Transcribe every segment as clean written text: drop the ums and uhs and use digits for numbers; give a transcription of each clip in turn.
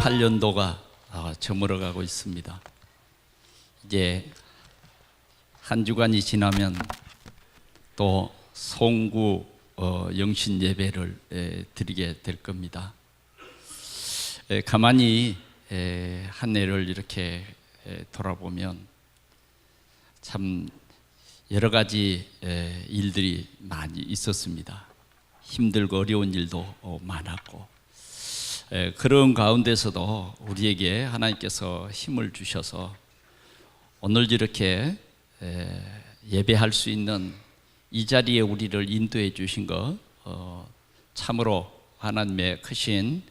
2018년도가 저물어가고 있습니다. 이제 한 주간이 지나면 또 송구 영신 예배를 드리게 될 겁니다. 가만히 한 해를 이렇게 돌아보면 참 여러 가지 일들이 많이 있었습니다. 힘들고 어려운 일도 많았고, 그런 가운데서도 우리에게 하나님께서 힘을 주셔서 오늘 이렇게 예배할 수 있는 이 자리에 우리를 인도해 주신 것 참으로 하나님의 크신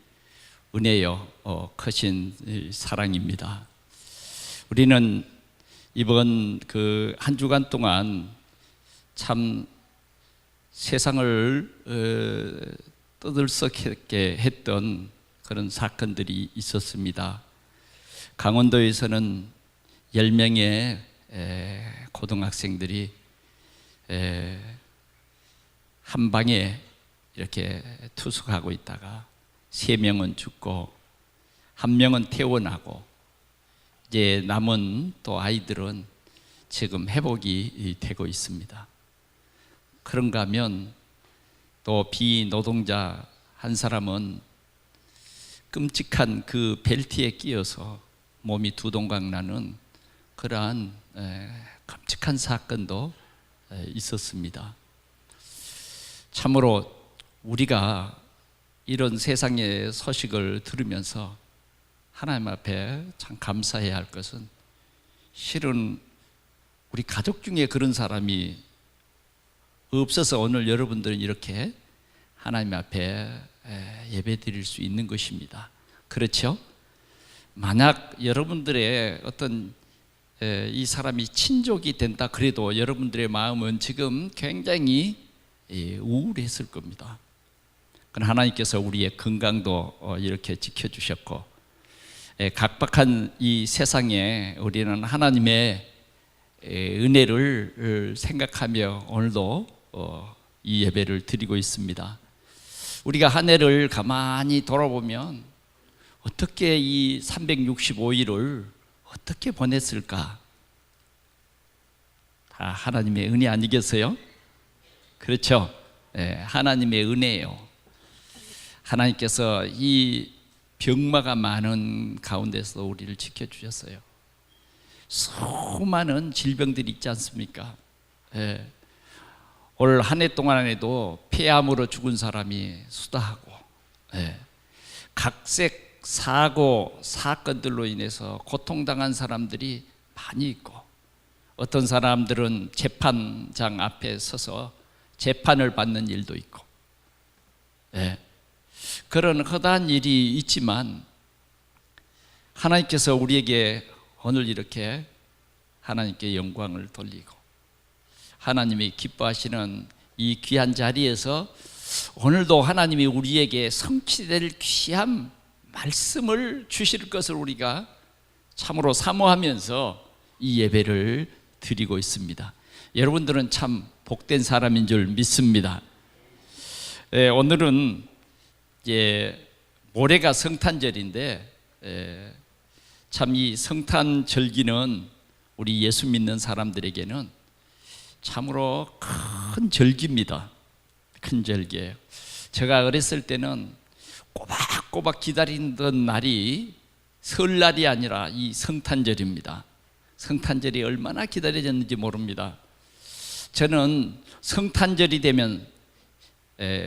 은혜요, 크신 사랑입니다. 우리는 이번 그 한 주간 동안 참 세상을 떠들썩하게 했던 그런 사건들이 있었습니다. 강원도에서는 10명의 고등학생들이 한 방에 이렇게 투숙하고 있다가 3명은 죽고 1명은 퇴원하고, 이제 남은 또 아이들은 지금 회복이 되고 있습니다. 그런가 하면 또 비노동자 한 사람은 끔찍한 그 벨트에 끼어서 몸이 두동강 나는 그러한 끔찍한 사건도 있었습니다. 참으로 우리가 이런 세상의 소식을 들으면서 하나님 앞에 참 감사해야 할 것은, 실은 우리 가족 중에 그런 사람이 없어서 오늘 여러분들은 이렇게 하나님 앞에 예배 드릴 수 있는 것입니다. 그렇죠? 만약 여러분들의 어떤 이 사람이 친족이 된다 그래도 여러분들의 마음은 지금 굉장히 우울했을 겁니다. 그러나 하나님께서 우리의 건강도 이렇게 지켜주셨고, 각박한 이 세상에 우리는 하나님의 은혜를 생각하며 오늘도 이 예배를 드리고 있습니다. 우리가 한 해를 가만히 돌아보면 어떻게 이 365일을 어떻게 보냈을까? 다 하나님의 은혜 아니겠어요? 그렇죠? 하나님의 은혜예요. 하나님께서 이 병마가 많은 가운데서 우리를 지켜주셨어요. 수많은 질병들이 있지 않습니까? 올 한 해 동안에도 폐암으로 죽은 사람이 수다하고, 각색 사고 사건들로 인해서 고통당한 사람들이 많이 있고, 어떤 사람들은 재판장 앞에 서서 재판을 받는 일도 있고, 그런 허다한 일이 있지만 하나님께서 우리에게 오늘 이렇게 하나님께 영광을 돌리고 하나님이 기뻐하시는 이 귀한 자리에서 오늘도 하나님이 우리에게 성취될 귀한 말씀을 주실 것을 우리가 참으로 사모하면서 이 예배를 드리고 있습니다. 여러분들은 참 복된 사람인 줄 믿습니다. 오늘은 이제 모레가 성탄절인데, 참 이 성탄절기는 우리 예수 믿는 사람들에게는 참으로 큰 절기입니다. 큰 절기예요. 제가 어렸을 때는 꼬박꼬박 기다리던 날이 설날이 아니라 이 성탄절입니다. 성탄절이 얼마나 기다려졌는지 모릅니다. 저는 성탄절이 되면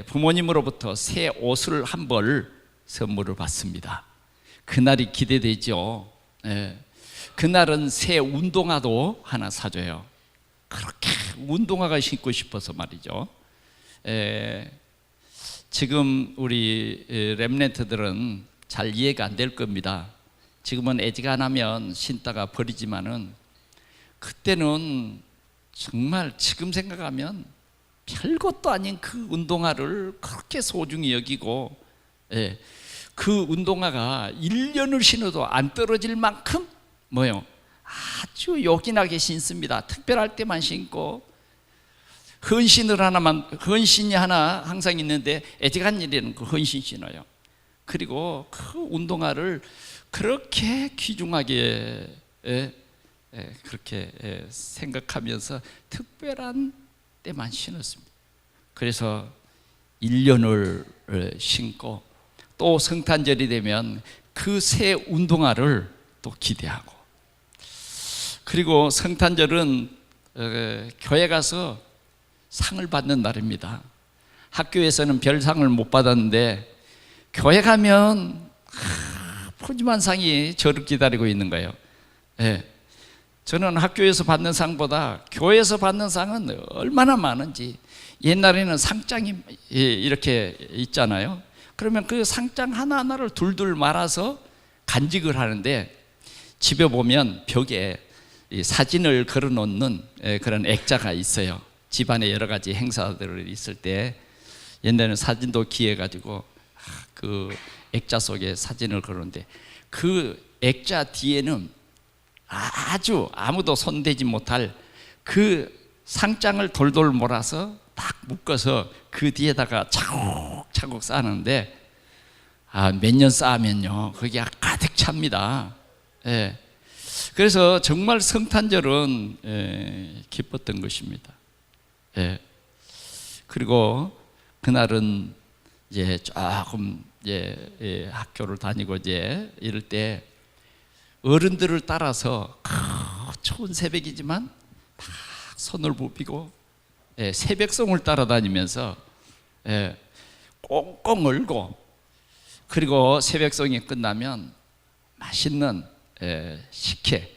부모님으로부터 새 옷을 한 벌 선물을 받습니다. 그날이 기대되죠. 그날은 새 운동화도 하나 사줘요. 그렇게 운동화가 신고 싶어서 말이죠. 지금 우리 렘넌트들은 잘 이해가 안 될 겁니다. 지금은 애지간하면 신다가 버리지만은 그때는 정말 지금 생각하면 별것도 아닌 그 운동화를 그렇게 소중히 여기고, 그 운동화가 1년을 신어도 안 떨어질 만큼 아주 요긴하게 신습니다. 특별할 때만 신고, 헌신이 하나 항상 있는데 애지간 일에는 그 헌신 신어요. 그리고 그 운동화를 그렇게 귀중하게 그렇게 생각하면서 특별한 때만 신었습니다. 그래서 1년을 신고 또 성탄절이 되면 그 새 운동화를 또 기대하고, 그리고 성탄절은 교회 가서 상을 받는 날입니다. 학교에서는 별상을 못 받았는데 교회 가면 푸짐한 상이 저를 기다리고 있는 거예요. 저는 학교에서 받는 상보다 교회에서 받는 상은 얼마나 많은지, 옛날에는 상장이 이렇게 있잖아요. 그러면 그 상장 하나하나를 둘둘 말아서 간직을 하는데, 집에 보면 벽에 사진을 걸어 놓는 그런 액자가 있어요. 집안에 여러 가지 행사들이 있을 때 옛날에는 사진도 기해가지고 그 액자 속에 사진을 걸었는데, 그 액자 뒤에는 아주 아무도 손대지 못할 그 상장을 돌돌 몰아서 딱 묶어서 그 뒤에다가 차곡차곡 쌓는데, 몇 년 쌓으면요 거기 가득 찹니다. 그래서 정말 성탄절은 기뻤던 것입니다. 그리고 그날은 이제 조금 학교를 다니고 이럴 때 어른들을 따라서 추운 새벽이지만 막 손을 부비고 새벽송을 따라다니면서 꽁꽁 얼고, 그리고 새벽송이 끝나면 맛있는 식혜,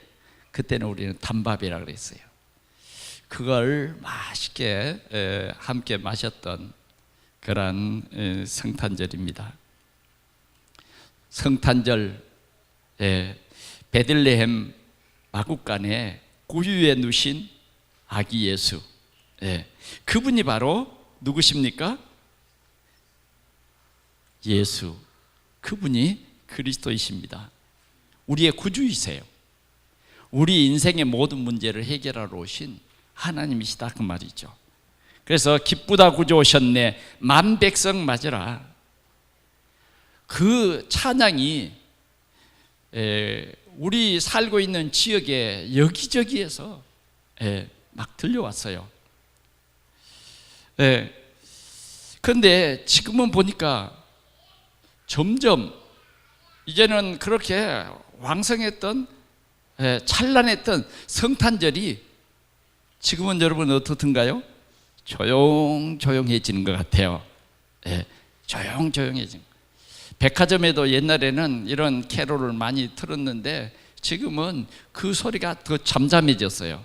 그때는 우리는 단밥이라고 그랬어요. 그걸 맛있게 함께 마셨던 그런 성탄절입니다. 성탄절, 베들레헴 마구간에 구유에 누신 아기 예수, 그분이 바로 누구십니까? 예수, 그분이 그리스도이십니다. 우리의 구주이세요. 우리 인생의 모든 문제를 해결하러 오신 하나님이시다 그 말이죠. 그래서 기쁘다 구주 오셨네, 만 백성 맞으라, 그 찬양이 우리 살고 있는 지역의 여기저기에서 막 들려왔어요. 그런데 지금은 보니까 점점 이제는 그렇게 왕성했던 찬란했던 성탄절이 지금은 여러분 어떻든가요? 조용조용해지는 것 같아요. 조용조용해지는. 백화점에도 옛날에는 이런 캐롤을 많이 틀었는데 지금은 그 소리가 더 잠잠해졌어요.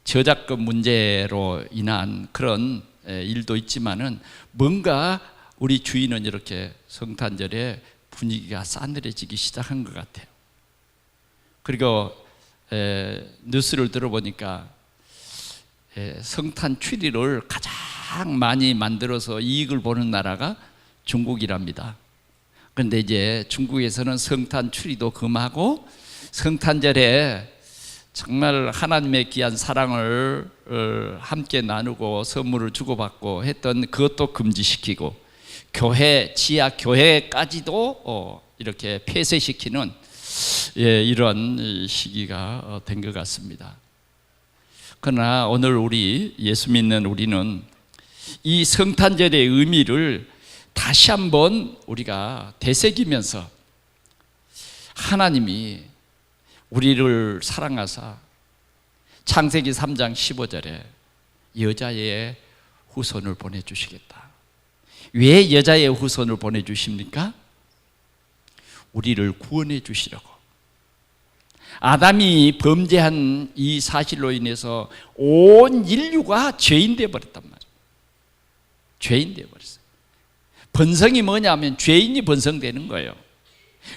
저작권 문제로 인한 그런 일도 있지만은 뭔가 우리 주위는 이렇게 성탄절에 분위기가 싸늘해지기 시작한 것 같아요. 그리고 뉴스를 들어보니까 성탄 추리를 가장 많이 만들어서 이익을 보는 나라가 중국이랍니다. 그런데 이제 중국에서는 성탄 추리도 금하고 성탄절에 정말 하나님의 귀한 사랑을 함께 나누고 선물을 주고받고 했던 그것도 금지시키고, 교회, 지하 교회까지도 이렇게 폐쇄시키는 이런 시기가 된 것 같습니다. 그러나 오늘 우리 예수 믿는 우리는 이 성탄절의 의미를 다시 한번 우리가 되새기면서 하나님이 우리를 사랑하사 창세기 3장 15절에 여자의 후손을 보내주시겠다. 왜 여자의 후손을 보내주십니까? 우리를 구원해 주시려고. 아담이 범죄한 이 사실로 인해서 온 인류가 죄인 되어버렸단 말이에요. 죄인 되어버렸어요. 번성이 뭐냐면 죄인이 번성되는 거예요.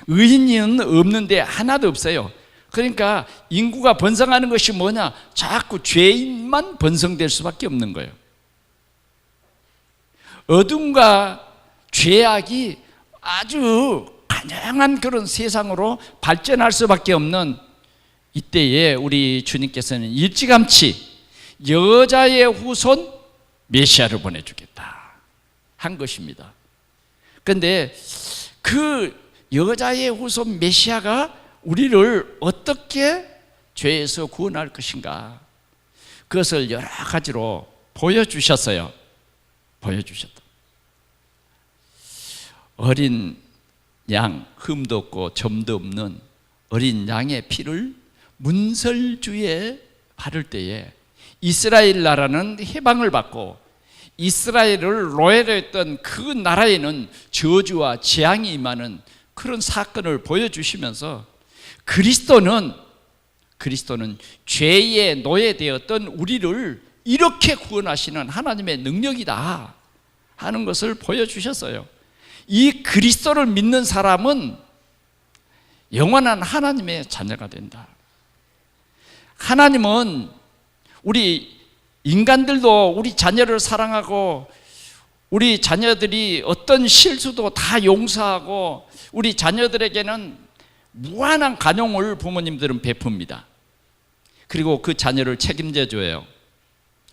의인은 없는데 하나도 없어요. 그러니까 인구가 번성하는 것이 뭐냐? 자꾸 죄인만 번성될 수밖에 없는 거예요. 어둠과 죄악이 아주 다양한 그런 세상으로 발전할 수밖에 없는 이때에 우리 주님께서는 일찌감치 여자의 후손 메시아를 보내주겠다 한 것입니다. 그런데 그 여자의 후손 메시아가 우리를 어떻게 죄에서 구원할 것인가, 그것을 여러 가지로 보여주셨어요. 보여주셨다. 어린 양, 흠도 없고 점도 없는 어린 양의 피를 문설주에 바를 때에 이스라엘 나라는 해방을 받고 이스라엘을 노예로 했던 그 나라에는 저주와 재앙이 임하는 그런 사건을 보여주시면서 그리스도는 죄에 노예되었던 우리를 이렇게 구원하시는 하나님의 능력이다 하는 것을 보여주셨어요. 이 그리스도를 믿는 사람은 영원한 하나님의 자녀가 된다. 하나님은 우리 인간들도 우리 자녀를 사랑하고 우리 자녀들이 어떤 실수도 다 용서하고 우리 자녀들에게는 무한한 관용을 부모님들은 베풉니다. 그리고 그 자녀를 책임져 줘요.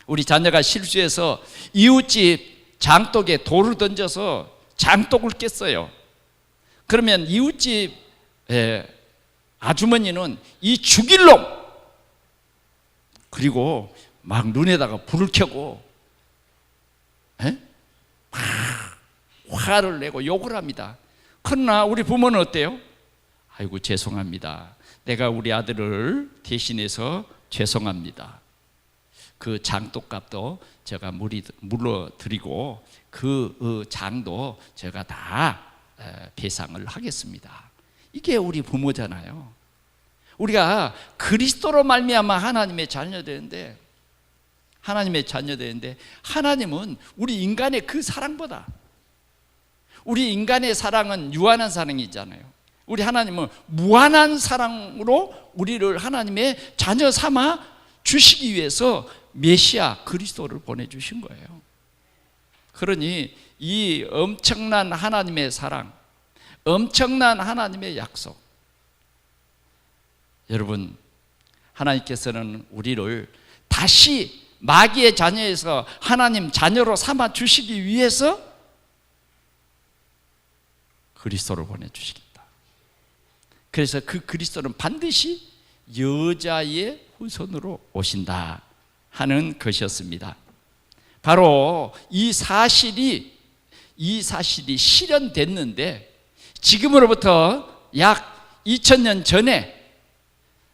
우리 자녀가 실수해서 이웃집 장독에 돌을 던져서 장독을 깼어요. 그러면 이웃집 아주머니는 이 죽일 놈, 그리고 막 눈에다가 불을 켜고 막 화를 내고 욕을 합니다. 그러나 우리 부모는 어때요? 아이고 죄송합니다. 내가 우리 아들을 대신해서 죄송합니다. 그 장독값도 제가 물어드리고 그 장도 제가 다 배상을 하겠습니다. 이게 우리 부모잖아요. 우리가 그리스도로 말미암아 하나님의 자녀 되는데, 하나님은 우리 인간의 그 사랑보다, 우리 인간의 사랑은 유한한 사랑이잖아요. 우리 하나님은 무한한 사랑으로 우리를 하나님의 자녀 삼아 주시기 위해서 메시아 그리스도를 보내주신 거예요. 그러니 이 엄청난 하나님의 사랑, 엄청난 하나님의 약속, 여러분, 하나님께서는 우리를 다시 마귀의 자녀에서 하나님 자녀로 삼아 주시기 위해서 그리스도를 보내주시겠다. 그래서 그 그리스도는 반드시 여자의 후손으로 오신다 하는 것이었습니다. 바로 이 사실이 실현됐는데, 지금으로부터 약 2000년 전에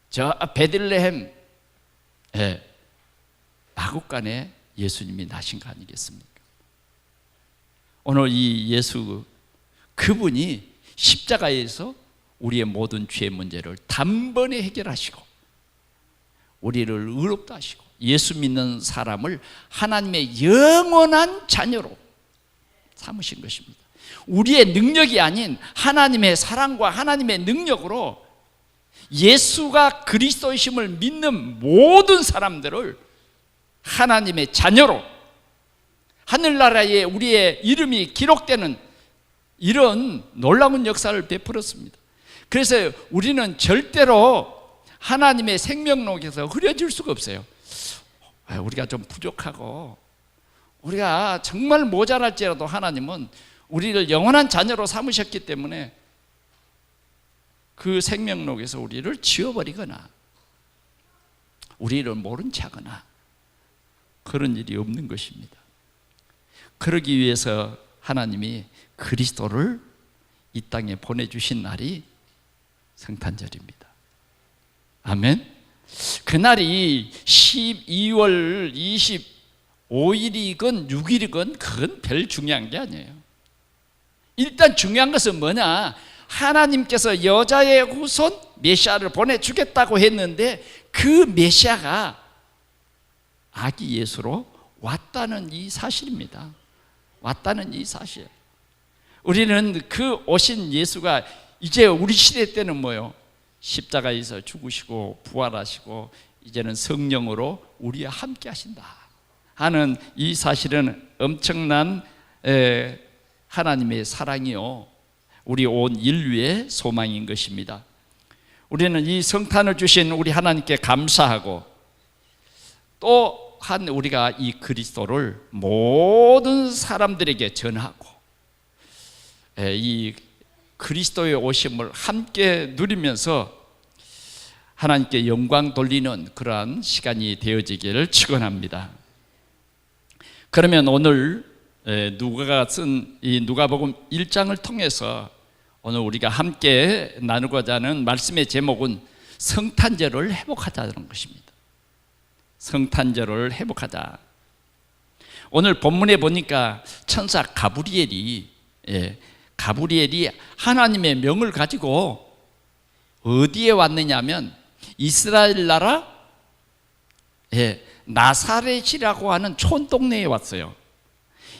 저 베들레헴 마구간에 예수님이 나신 거 아니겠습니까? 오늘 이 예수, 그분이 십자가에서 우리의 모든 죄의 문제를 단번에 해결하시고 우리를 의롭다 하시고 예수 믿는 사람을 하나님의 영원한 자녀로 삼으신 것입니다. 우리의 능력이 아닌 하나님의 사랑과 하나님의 능력으로 예수가 그리스도이심을 믿는 모든 사람들을 하나님의 자녀로, 하늘나라에 우리의 이름이 기록되는 이런 놀라운 역사를 베풀었습니다. 그래서 우리는 절대로 하나님의 생명록에서 흐려질 수가 없어요. 우리가 좀 부족하고 우리가 정말 모자랄지라도 하나님은 우리를 영원한 자녀로 삼으셨기 때문에 그 생명록에서 우리를 지워버리거나 우리를 모른 척하거나 그런 일이 없는 것입니다. 그러기 위해서 하나님이 그리스도를 이 땅에 보내주신 날이 성탄절입니다. 아멘. 그날이 12월 25일이건 6일이건 그건 별 중요한 게 아니에요. 일단 중요한 것은 뭐냐, 하나님께서 여자의 후손 메시아를 보내주겠다고 했는데 그 메시아가 아기 예수로 왔다는 이 사실입니다. 왔다는 이 사실. 우리는 그 오신 예수가 이제 우리 시대 때는 뭐예요? 십자가에서 죽으시고 부활하시고 이제는 성령으로 우리와 함께 하신다 하는 이 사실은 엄청난 하나님의 사랑이요, 우리 온 인류의 소망인 것입니다. 우리는 이 성탄을 주신 우리 하나님께 감사하고, 또한 우리가 이 그리스도를 모든 사람들에게 전하고 이 그리스도의 오심을 함께 누리면서 하나님께 영광 돌리는 그러한 시간이 되어지기를 축원합니다. 그러면 오늘 누가가 쓴 이 누가복음 1장을 통해서 오늘 우리가 함께 나누고자 하는 말씀의 제목은 성탄절을 회복하자는 것입니다. 성탄절을 회복하자. 오늘 본문에 보니까 천사 가브리엘이 하나님의 명을 가지고 어디에 왔느냐면 이스라엘 나라 나사렛이라고 하는 촌동네에 왔어요.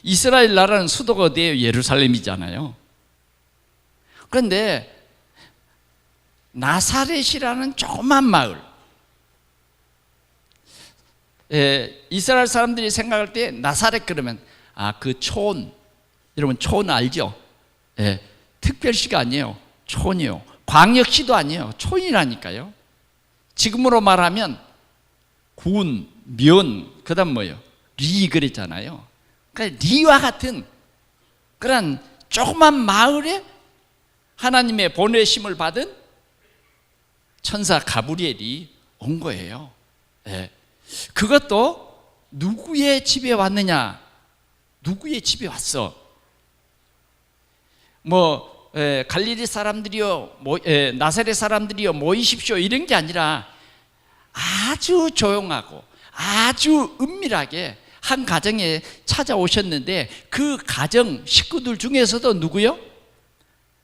이스라엘 나라는 수도가 어디예요? 예루살렘이잖아요. 그런데 나사렛이라는 조그만 마을, 이스라엘 사람들이 생각할 때 나사렛 그러면 그 촌, 여러분 촌 알죠? 특별시가 아니에요. 촌이요. 광역시도 아니에요. 촌이라니까요. 지금으로 말하면 군, 면, 그 다음 뭐예요? 리 그랬잖아요. 그러니까 리와 같은 그런 조그만 마을에 하나님의 보내심을 받은 천사 가브리엘이 온 거예요. 그것도 누구의 집에 왔느냐? 누구의 집에 왔어? 갈릴리 사람들이요, 나사렛 사람들이요, 모이십시오 이런 게 아니라 아주 조용하고 아주 은밀하게 한 가정에 찾아오셨는데 그 가정 식구들 중에서도 누구요?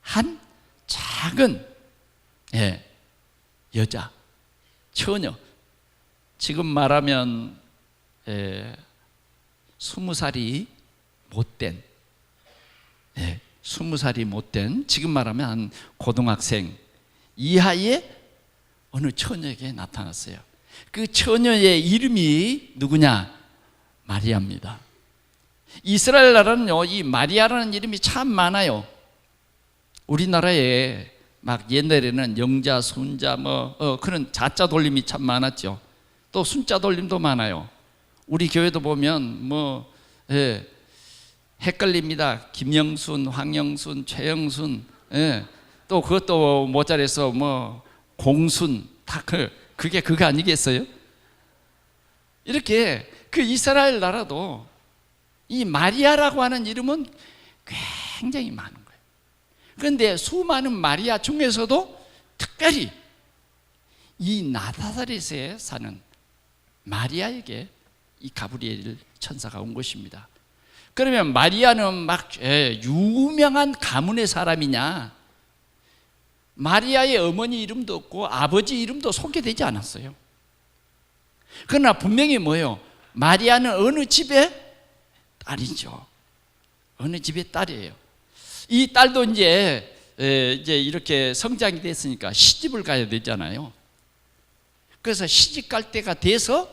한 작은 여자, 처녀, 지금 말하면 20살이 못된 20살이 못된 지금 말하면 한 고등학생 이하의 어느 처녀에게 나타났어요. 그 처녀의 이름이 누구냐? 마리아입니다. 이스라엘 나라는요, 이 마리아라는 이름이 참 많아요. 우리나라에 막 옛날에는 영자, 순자 그런 자자 돌림이 참 많았죠. 또 순자 돌림도 많아요. 우리 교회도 보면 헷갈립니다. 김영순, 황영순, 최영순, 또 그것도 모자라서 공순, 다 그게 그거 아니겠어요? 이렇게 그 이스라엘 나라도 이 마리아라고 하는 이름은 굉장히 많은 거예요. 그런데 수많은 마리아 중에서도 특별히 이 나사렛에 사는 마리아에게 이 가브리엘 천사가 온 것입니다. 그러면 마리아는 막 유명한 가문의 사람이냐? 마리아의 어머니 이름도 없고 아버지 이름도 소개되지 않았어요. 그러나 분명히 뭐예요? 마리아는 어느 집의 딸이죠. 어느 집의 딸이에요. 이 딸도 이제 이렇게 성장이 됐으니까 시집을 가야 되잖아요. 그래서 시집 갈 때가 돼서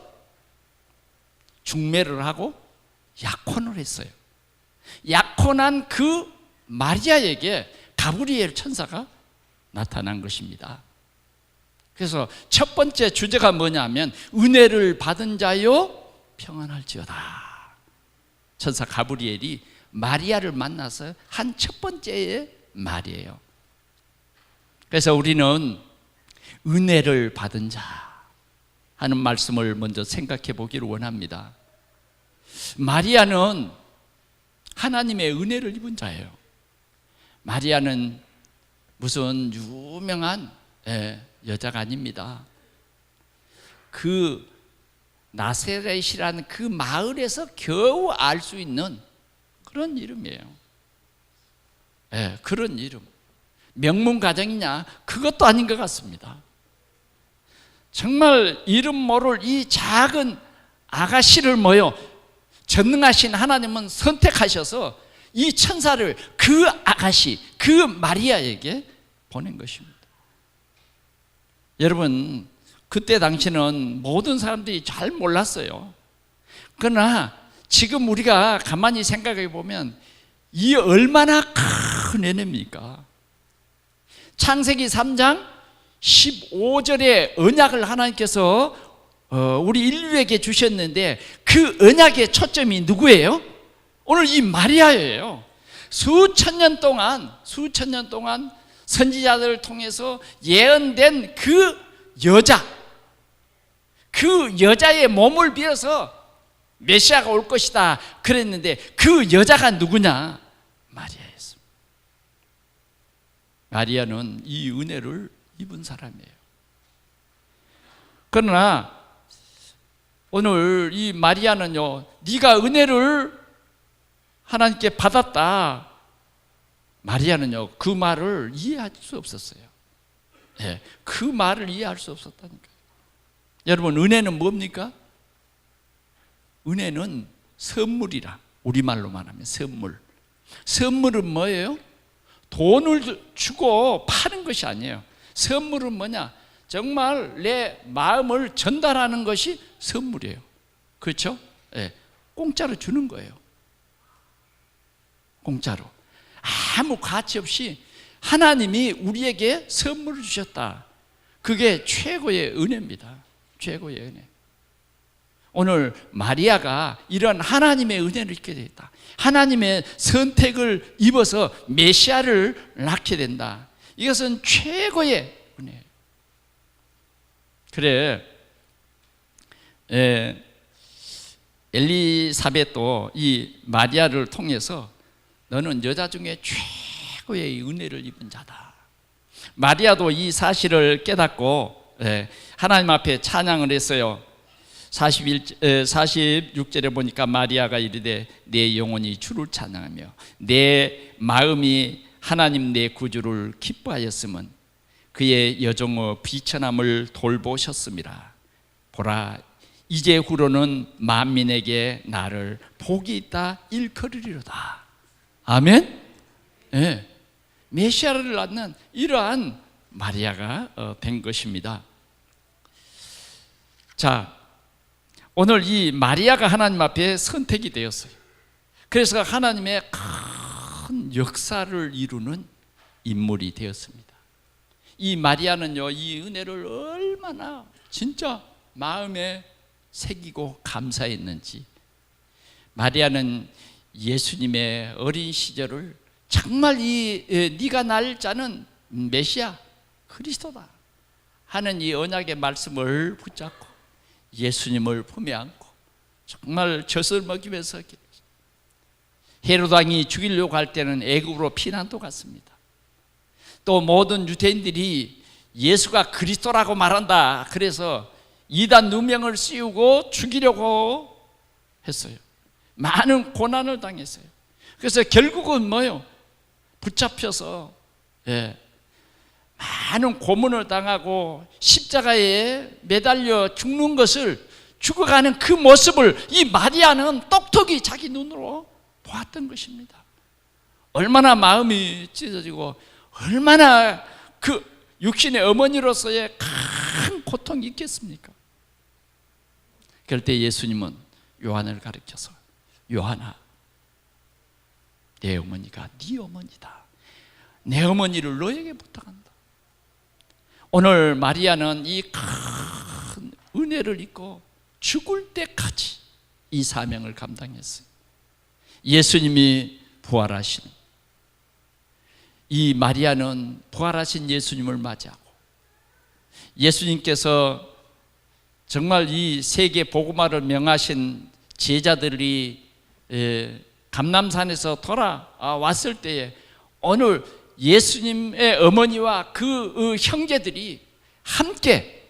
중매를 하고 약혼을 했어요. 약혼한 그 마리아에게 가브리엘 천사가 나타난 것입니다. 그래서 첫 번째 주제가 뭐냐면 은혜를 받은 자요 평안할지어다. 천사 가브리엘이 마리아를 만나서 한 첫 번째의 말이에요. 그래서 우리는 은혜를 받은 자 하는 말씀을 먼저 생각해 보기를 원합니다. 마리아는 하나님의 은혜를 입은 자예요. 마리아는 무슨 유명한 여자가 아닙니다. 그 나사렛이라는 그 마을에서 겨우 알 수 있는 그런 이름이에요. 그런 이름. 명문 가정이냐? 그것도 아닌 것 같습니다. 정말 이름 모를 이 작은 아가씨를 전능하신 하나님은 선택하셔서 이 천사를 그 아가씨, 그 마리아에게 보낸 것입니다. 여러분, 그때 당시는 모든 사람들이 잘 몰랐어요. 그러나 지금 우리가 가만히 생각해 보면 이 얼마나 큰 은혜입니까? 창세기 3장 15절의 언약을 하나님께서 우리 인류에게 주셨는데 그 언약의 초점이 누구예요? 오늘 이 마리아예요. 수천 년 동안 선지자들을 통해서 예언된 그 여자의 몸을 빌어서 메시아가 올 것이다 그랬는데, 그 여자가 누구냐? 마리아였습니다. 마리아는 이 은혜를 입은 사람이에요. 그러나 오늘 이 마리아는요, 네가 은혜를 하나님께 받았다, 마리아는요 그 말을 이해할 수 없었어요. 네, 그 말을 이해할 수 없었다니까요. 여러분, 은혜는 뭡니까? 은혜는 선물이라, 우리말로 말하면 선물. 선물은 뭐예요? 돈을 주고 파는 것이 아니에요. 선물은 뭐냐? 정말 내 마음을 전달하는 것이 선물이에요. 그렇죠? 네, 공짜로 주는 거예요. 공짜로. 아무 가치 없이 하나님이 우리에게 선물을 주셨다. 그게 최고의 은혜입니다. 최고의 은혜. 오늘 마리아가 이런 하나님의 은혜를 입게 되었다. 하나님의 선택을 입어서 메시아를 낳게 된다. 이것은 최고의 은혜예요. 그래, 엘리사벳도 이 마리아를 통해서 너는 여자 중에 최고의 은혜를 입은 자다. 마리아도 이 사실을 깨닫고 하나님 앞에 찬양을 했어요. 46절에 보니까 마리아가 이르되 내 영혼이 주를 찬양하며 내 마음이 하나님 내 구주를 기뻐하였으면 그의 여종의 비천함을 돌보셨음이라. 보라, 이제 후로는 만민에게 나를 복이 있다 일컬으리로다. 아멘. 네. 메시아를 낳는 이러한 마리아가 된 것입니다. 자, 오늘 이 마리아가 하나님 앞에 선택이 되었어요. 그래서 하나님의 큰 역사를 이루는 인물이 되었습니다. 이 마리아는요, 이 은혜를 얼마나 진짜 마음에 새기고 감사했는지. 마리아는 예수님의 어린 시절을 정말 네가 날 자는 메시아 그리스도다 하는 이 언약의 말씀을 붙잡고 예수님을 품에 안고 정말 젖을 먹이면서 헤롯 왕이 죽이려고 할 때는 애굽으로 피난도 갔습니다. 또 모든 유대인들이 예수가 그리스도라고 말한다 그래서 이단 누명을 씌우고 죽이려고 했어요. 많은 고난을 당했어요. 그래서 결국은 뭐예요? 붙잡혀서 많은 고문을 당하고 십자가에 매달려 죽는 것을, 죽어가는 그 모습을 이 마리아는 똑똑히 자기 눈으로 보았던 것입니다. 얼마나 마음이 찢어지고 얼마나 그 육신의 어머니로서의 큰 고통이 있겠습니까? 그럴 때 예수님은 요한을 가르쳐서 요한아, 내 어머니가 네 어머니다. 내 어머니를 너에게 부탁한다. 오늘 마리아는 이 큰 은혜를 입고 죽을 때까지 이 사명을 감당했어요. 예수님이 부활하시는 이 마리아는 부활하신 예수님을 맞이하고 예수님께서 정말 이 세계 복음화를 명하신 제자들이 감람산에서 돌아왔을 때에 오늘 예수님의 어머니와 그 형제들이 함께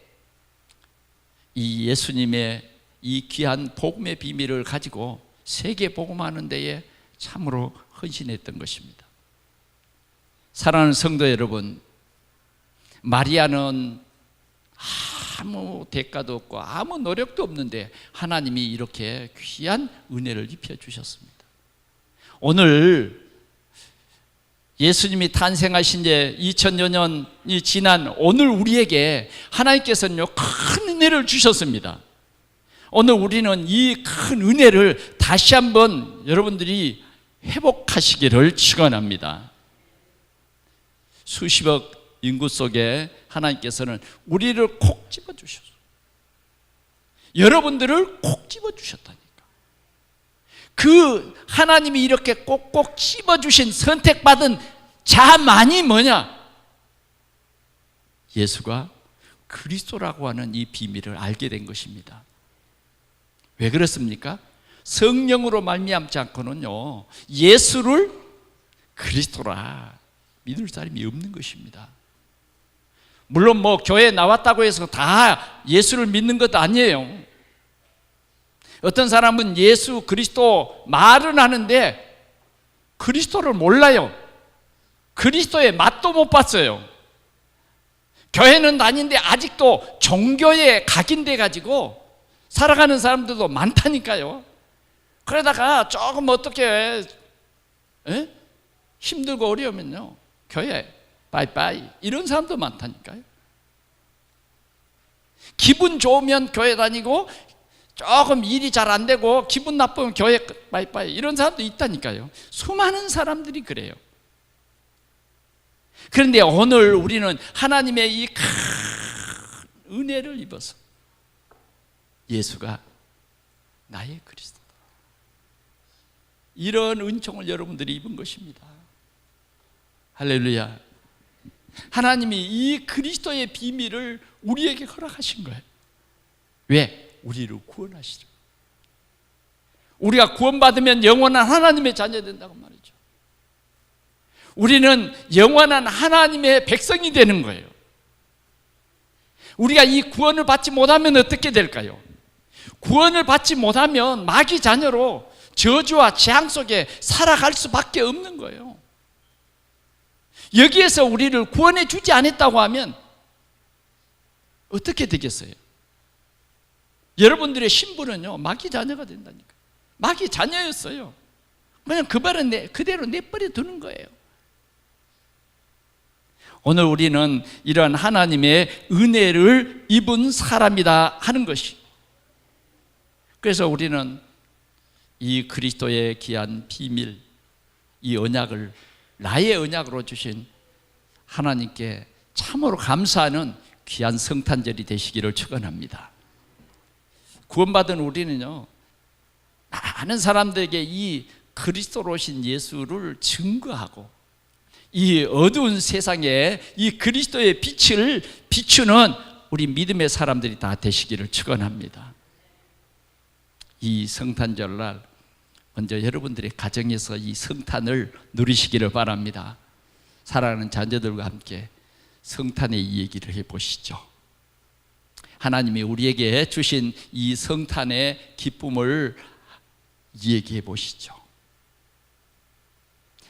이 예수님의 이 귀한 복음의 비밀을 가지고 세계 복음하는 데에 참으로 헌신했던 것입니다. 사랑하는 성도 여러분, 마리아는 아무 대가도 없고 아무 노력도 없는데 하나님이 이렇게 귀한 은혜를 입혀주셨습니다. 오늘 예수님이 탄생하신 지 2000여 년이 지난 오늘 우리에게 하나님께서는요 큰 은혜를 주셨습니다. 오늘 우리는 이 큰 은혜를 다시 한번 여러분들이 회복하시기를 축원합니다. 수십억 인구 속에 하나님께서는 우리를 콕 집어주셨어요. 여러분들을 콕 집어주셨다니까. 그 하나님이 이렇게 꼭꼭 씹어주신 선택받은 자만이 뭐냐? 예수가 그리스도라고 하는 이 비밀을 알게 된 것입니다. 왜 그렇습니까? 성령으로 말미암지 않고는요, 예수를 그리스도라 믿을 사람이 없는 것입니다. 물론 뭐 교회에 나왔다고 해서 다 예수를 믿는 것도 아니에요. 어떤 사람은 예수 그리스도 말은 하는데 그리스도를 몰라요. 그리스도의 맛도 못 봤어요. 교회는 다니는데 아직도 종교에 각인돼 가지고 살아가는 사람들도 많다니까요. 그러다가 조금 어떻게 힘들고 어려우면요, 교회 빠이빠이 이런 사람도 많다니까요. 기분 좋으면 교회 다니고 조금 일이 잘 안 되고 기분 나쁘면 교회 빠이빠이 이런 사람도 있다니까요. 수많은 사람들이 그래요. 그런데 오늘 우리는 하나님의 이 큰 은혜를 입어서 예수가 나의 그리스도다, 이런 은총을 여러분들이 입은 것입니다. 할렐루야. 하나님이 이 그리스도의 비밀을 우리에게 허락하신 거예요. 왜? 우리를 구원하시죠. 우리가 구원받으면 영원한 하나님의 자녀 된다고 말이죠. 우리는 영원한 하나님의 백성이 되는 거예요. 우리가 이 구원을 받지 못하면 어떻게 될까요? 구원을 받지 못하면 마귀 자녀로 저주와 재앙 속에 살아갈 수밖에 없는 거예요. 여기에서 우리를 구원해 주지 않았다고 하면 어떻게 되겠어요? 여러분들의 신분은요, 마귀 자녀가 된다니까. 마귀 자녀였어요. 그냥 그대로 내버려 두는 거예요. 오늘 우리는 이런 하나님의 은혜를 입은 사람이다 하는 것이, 그래서 우리는 이 그리스도의 귀한 비밀, 이 언약을 나의 언약으로 주신 하나님께 참으로 감사하는 귀한 성탄절이 되시기를 축원합니다. 구원받은 우리는요, 많은 사람들에게 이 그리스도로 오신 예수를 증거하고 이 어두운 세상에 이 그리스도의 빛을 비추는 우리 믿음의 사람들이 다 되시기를 축원합니다. 이 성탄절날 먼저 여러분들의 가정에서 이 성탄을 누리시기를 바랍니다. 사랑하는 자녀들과 함께 성탄의 이 얘기를 해보시죠. 하나님이 우리에게 주신 이 성탄의 기쁨을 얘기해 보시죠.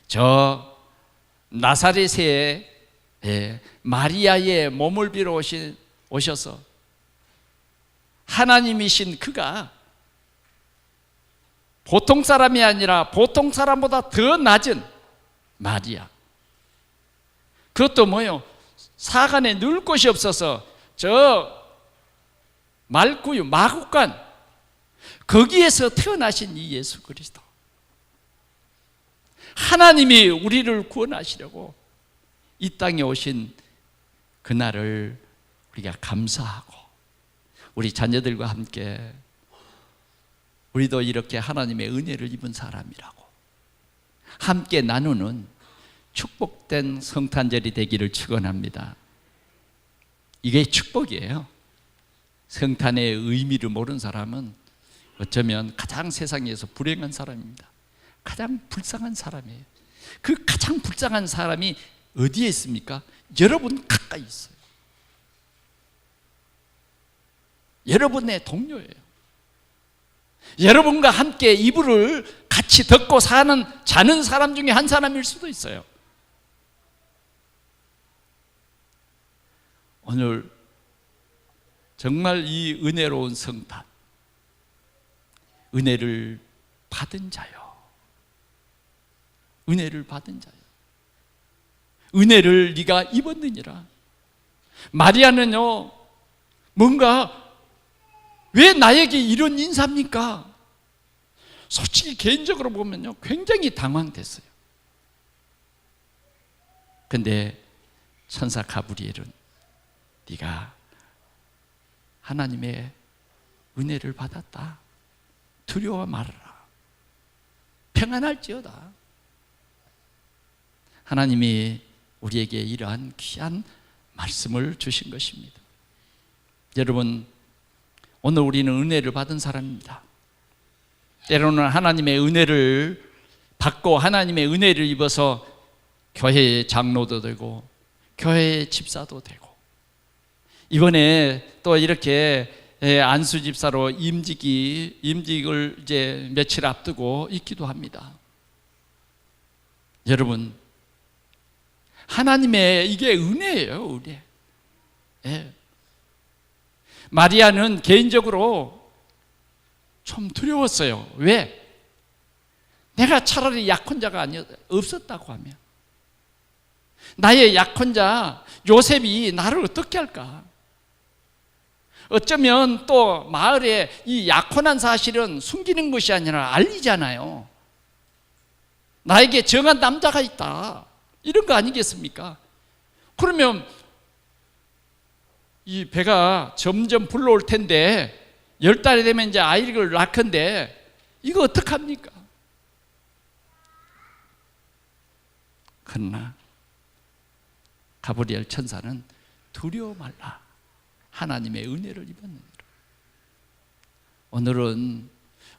저 나사렛에 마리아의 몸을 빌어 오셔서 하나님이신 그가 보통 사람이 아니라 보통 사람보다 더 낮은 마리아, 그것도 뭐요? 사간에 누울 곳이 없어서 저 말구유 마구간 거기에서 태어나신 이 예수 그리스도, 하나님이 우리를 구원하시려고 이 땅에 오신 그날을 우리가 감사하고 우리 자녀들과 함께 우리도 이렇게 하나님의 은혜를 입은 사람이라고 함께 나누는 축복된 성탄절이 되기를 축원합니다. 이게 축복이에요. 성탄의 의미를 모르는 사람은 어쩌면 가장 세상에서 불행한 사람입니다. 가장 불쌍한 사람이에요. 그 가장 불쌍한 사람이 어디에 있습니까? 여러분 가까이 있어요. 여러분의 동료예요. 여러분과 함께 이불을 같이 덮고 자는 사람 중에 한 사람일 수도 있어요. 오늘 정말 이 은혜로운 성탄, 은혜를 받은 자요, 은혜를 받은 자요, 은혜를 네가 입었느니라. 마리아는요, 뭔가 왜 나에게 이런 인사입니까? 솔직히 개인적으로 보면요, 굉장히 당황됐어요. 근데 천사 가브리엘은 네가 하나님의 은혜를 받았다, 두려워 말아라. 평안할지어다. 하나님이 우리에게 이러한 귀한 말씀을 주신 것입니다. 여러분, 오늘 우리는 은혜를 받은 사람입니다. 때로는 하나님의 은혜를 받고 하나님의 은혜를 입어서 교회의 장로도 되고 교회의 집사도 되고, 이번에 또 이렇게 안수 집사로 임직을 이제 며칠 앞두고 있기도 합니다. 여러분, 하나님의 이게 은혜예요, 은혜. 예. 마리아는 개인적으로 좀 두려웠어요. 왜? 내가 차라리 약혼자가 없었다고 하면, 나의 약혼자 요셉이 나를 어떻게 할까? 어쩌면 또 마을에 이 약혼한 사실은 숨기는 것이 아니라 알리잖아요. 나에게 정한 남자가 있다, 이런 거 아니겠습니까? 그러면 이 배가 점점 불러올 텐데 10달이 되면 이제 아이를 낳건데 이거 어떡합니까? 그러나 가브리엘 천사는 두려워 말라, 하나님의 은혜를 입었느니라. 오늘은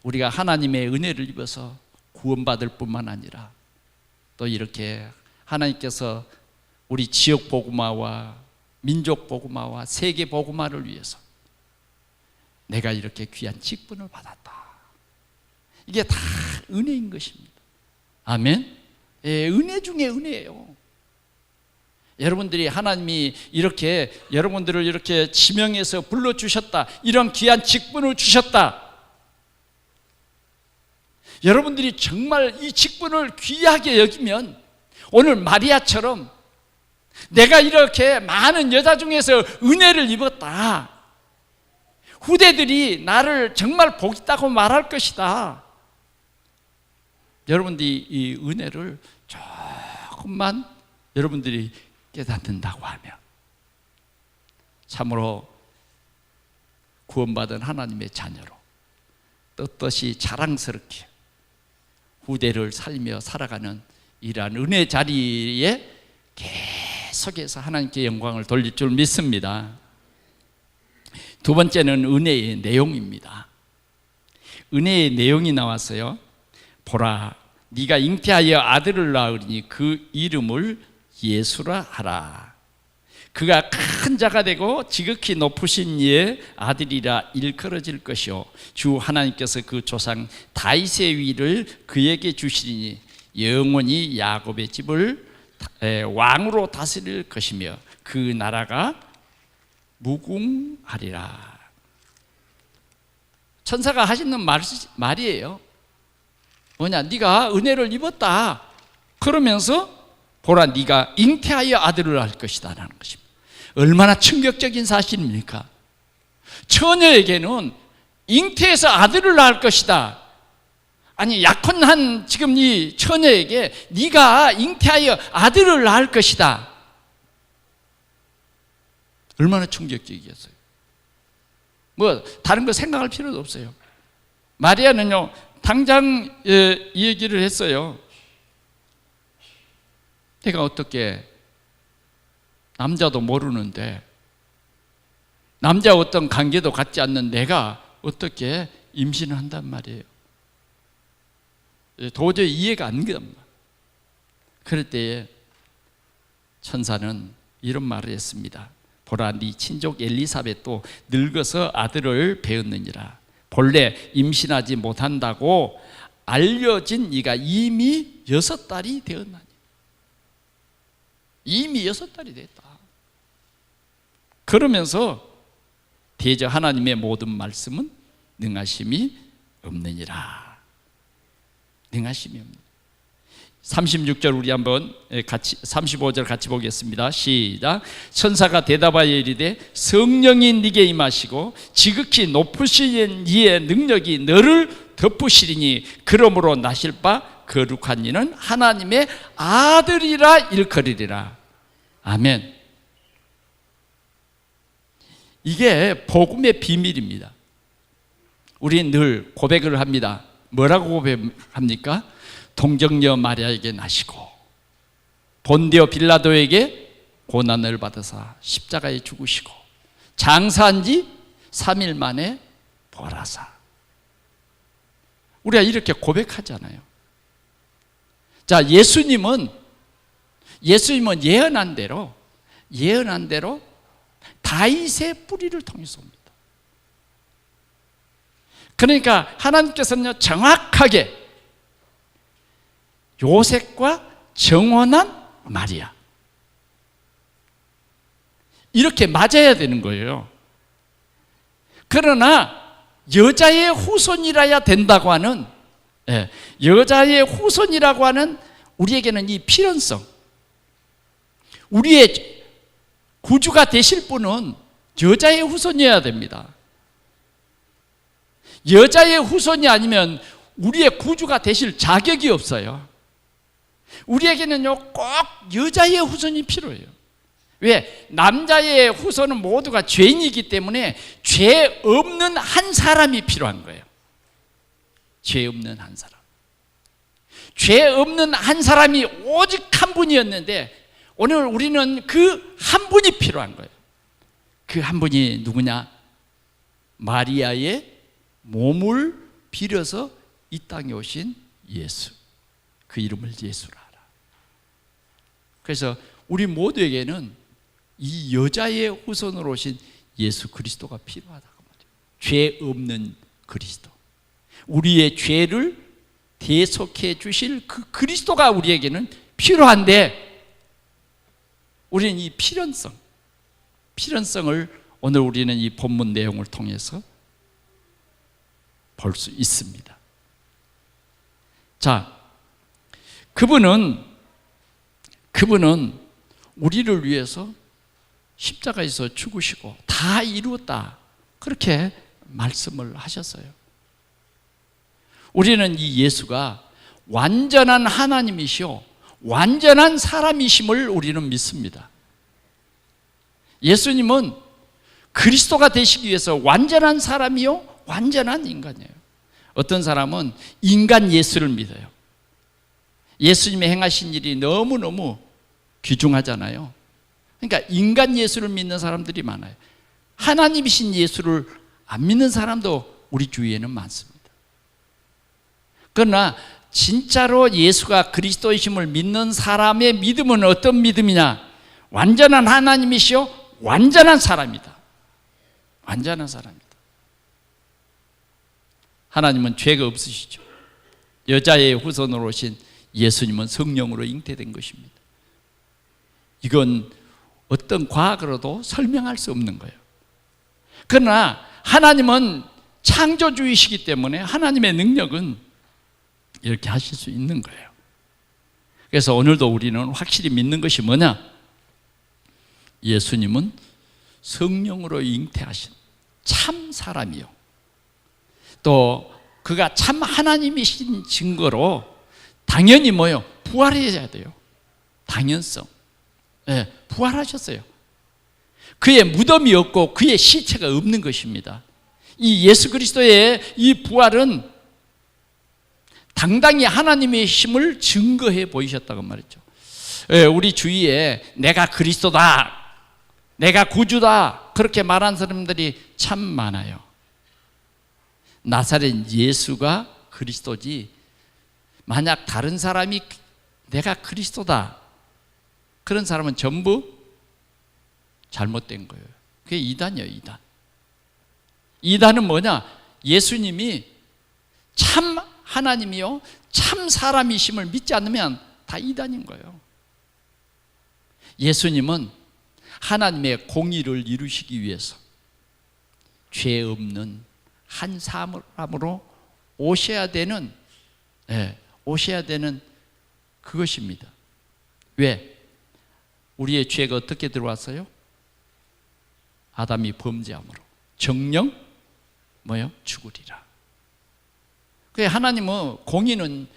우리가 하나님의 은혜를 입어서 구원받을 뿐만 아니라 또 이렇게 하나님께서 우리 지역 복음화와 민족 복음화와 세계 복음화를 위해서 내가 이렇게 귀한 직분을 받았다, 이게 다 은혜인 것입니다. 아멘. 예, 은혜 중에 은혜예요. 여러분들이 하나님이 이렇게 여러분들을 이렇게 지명해서 불러주셨다, 이런 귀한 직분을 주셨다. 여러분들이 정말 이 직분을 귀하게 여기면 오늘 마리아처럼 내가 이렇게 많은 여자 중에서 은혜를 입었다, 후대들이 나를 정말 복 있다고 말할 것이다. 여러분들이 이 은혜를 조금만 여러분들이 깨닫는다고 하면 참으로 구원받은 하나님의 자녀로 떳떳이 자랑스럽게 후대를 살며 살아가는 이러한 은혜 자리에 계속해서 하나님께 영광을 돌릴 줄 믿습니다. 두 번째는 은혜의 내용입니다. 은혜의 내용이 나왔어요. 보라, 네가 잉태하여 아들을 낳으리니 그 이름을 예수라 하라. 그가 큰 자가 되고 지극히 높으신 이의 아들이라 일컬어질 것이요 주 하나님께서 그 조상 다윗의 위를 그에게 주시리니 영원히 야곱의 집을 왕으로 다스릴 것이며 그 나라가 무궁하리라. 천사가 하시는 말이에요. 뭐냐, 네가 은혜를 입었다 그러면서 보라, 네가 잉태하여 아들을 낳을 것이다 라는 것입니다. 얼마나 충격적인 사실입니까? 처녀에게는 잉태해서 아들을 낳을 것이다, 아니 약혼한 지금 이 처녀에게 네가 잉태하여 아들을 낳을 것이다, 얼마나 충격적이겠어요. 뭐 다른 거 생각할 필요도 없어요. 마리아는요 당장 이 얘기를 했어요. 내가 어떻게, 남자도 모르는데 남자 어떤 관계도 갖지 않는 내가 어떻게 임신을 한단 말이에요. 도저히 이해가 안 됩니다. 그럴 때에 천사는 이런 말을 했습니다. 보라, 네 친족 엘리사벳도 늙어서 아들을 배었느니라. 본래 임신하지 못한다고 알려진 이가 이미 6달이 되었나니. 이미 6달이 됐다. 그러면서 대저 하나님의 모든 말씀은 능하심이 없느니라. 능하심이 없느니라. 36절 우리 한번 같이 35절 같이 보겠습니다. 시작. 천사가 대답하여 이르되 성령이 네게 임하시고 지극히 높으신 이의 능력이 너를 덮으시리니 그러므로 나실 바 거룩한 이는 하나님의 아들이라 일컬으리라. 아멘. 이게 복음의 비밀입니다. 우리 늘 고백을 합니다. 뭐라고 고백합니까? 동정녀 마리아에게 나시고 본디오 빌라도에게 고난을 받으사 십자가에 죽으시고 장사한 지 3일 만에 부활하사. 우리가 이렇게 고백하잖아요. 자, 예수님은 예언한 대로 다윗의 뿌리를 통해서 옵니다. 그러니까 하나님께서는 정확하게 요셉과 정혼한 마리아, 이렇게 맞아야 되는 거예요. 그러나 여자의 후손이라야 된다고 하는, 여자의 후손이라고 하는 우리에게는 이 필연성, 우리의 구주가 되실 분은 여자의 후손이어야 됩니다. 여자의 후손이 아니면 우리의 구주가 되실 자격이 없어요. 우리에게는요, 꼭 여자의 후손이 필요해요. 왜? 남자의 후손은 모두가 죄인이기 때문에 죄 없는 한 사람이 필요한 거예요. 죄 없는 한 사람. 죄 없는 한 사람이 오직 한 분이었는데 오늘 우리는 그 한 분이 필요한 거예요. 그 한 분이 누구냐? 마리아의 몸을 빌어서 이 땅에 오신 예수. 그 이름을 예수라 하라. 그래서 우리 모두에게는 이 여자의 후손으로 오신 예수 그리스도가 필요하다고 말이에요. 죄 없는 그리스도. 우리의 죄를 대속해 주실 그 그리스도가 우리에게는 필요한데, 우리는 이 필연성을 오늘 우리는 이 본문 내용을 통해서 볼 수 있습니다. 자, 그분은 우리를 위해서 십자가에서 죽으시고 다 이루었다, 그렇게 말씀을 하셨어요. 우리는 이 예수가 완전한 하나님이시오 완전한 사람이심을 우리는 믿습니다. 예수님은 그리스도가 되시기 위해서 완전한 사람이요 완전한 인간이에요. 어떤 사람은 인간 예수를 믿어요. 예수님이 행하신 일이 너무너무 귀중하잖아요. 그러니까 인간 예수를 믿는 사람들이 많아요. 하나님이신 예수를 안 믿는 사람도 우리 주위에는 많습니다. 그러나 진짜로 예수가 그리스도이심을 믿는 사람의 믿음은 어떤 믿음이냐? 완전한 하나님이시요 완전한 사람이다. 완전한 사람이다. 하나님은 죄가 없으시죠. 여자의 후손으로 오신 예수님은 성령으로 잉태된 것입니다. 이건 어떤 과학으로도 설명할 수 없는 거예요. 그러나 하나님은 창조주이시기 때문에 하나님의 능력은 이렇게 하실 수 있는 거예요. 그래서 오늘도 우리는 확실히 믿는 것이 뭐냐? 예수님은 성령으로 잉태하신 참 사람이요, 또 그가 참 하나님이신 증거로 당연히 뭐요? 부활해야 돼요. 당연성. 부활하셨어요. 그의 무덤이 없고 그의 시체가 없는 것입니다. 이 예수 그리스도의 이 부활은 당당히 하나님의 힘을 증거해 보이셨다고 말했죠. 우리 주위에 내가 그리스도다, 내가 구주다, 그렇게 말하는 사람들이 참 많아요. 나사렛 예수가 그리스도지, 만약 다른 사람이 내가 그리스도다, 그런 사람은 전부 잘못된 거예요. 그게 이단이에요. 이단. 이단은 뭐냐? 예수님이 참 하나님이요 참 사람이심을 믿지 않으면 다 이단인 거예요. 예수님은 하나님의 공의를 이루시기 위해서 죄 없는 한 사람으로 오셔야 되는 그것입니다. 왜? 우리의 죄가 어떻게 들어왔어요? 아담이 범죄함으로 정령 뭐요? 죽으리라. 그래서 하나님은 공의는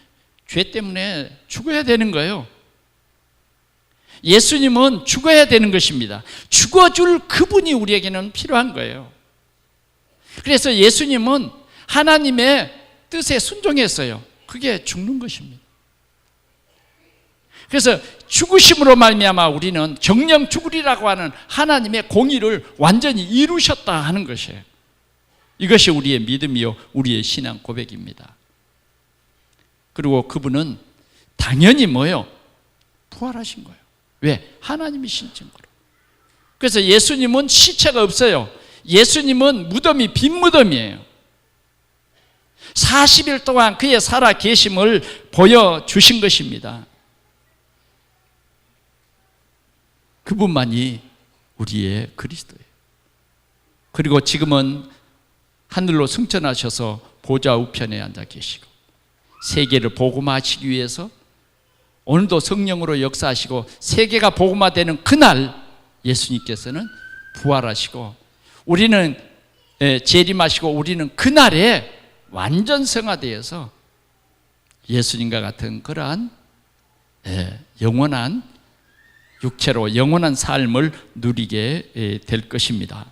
죄 때문에 죽어야 되는 거예요. 예수님은 죽어야 되는 것입니다. 죽어줄 그분이 우리에게는 필요한 거예요. 그래서 예수님은 하나님의 뜻에 순종했어요. 그게 죽는 것입니다. 그래서 죽으심으로 말미암아 우리는 정령 죽으리라고 하는 하나님의 공의를 완전히 이루셨다 하는 것이에요. 이것이 우리의 믿음이요 우리의 신앙 고백입니다. 그리고 그분은 당연히 뭐요? 부활하신 거예요. 왜? 하나님이신 증거로. 그래서 예수님은 시체가 없어요. 예수님은 무덤이 빈 무덤이에요. 40일 동안 그의 살아 계심을 보여주신 것입니다. 그분만이 우리의 그리스도예요. 그리고 지금은 하늘로 승천하셔서 보좌 우편에 앉아 계시고 세계를 복음화하시기 위해서 오늘도 성령으로 역사하시고 세계가 복음화되는 그날 예수님께서는 부활하시고 우리는 재림하시고 우리는 그날에 완전 성화되어서 예수님과 같은 그러한 영원한 육체로 영원한 삶을 누리게 될 것입니다.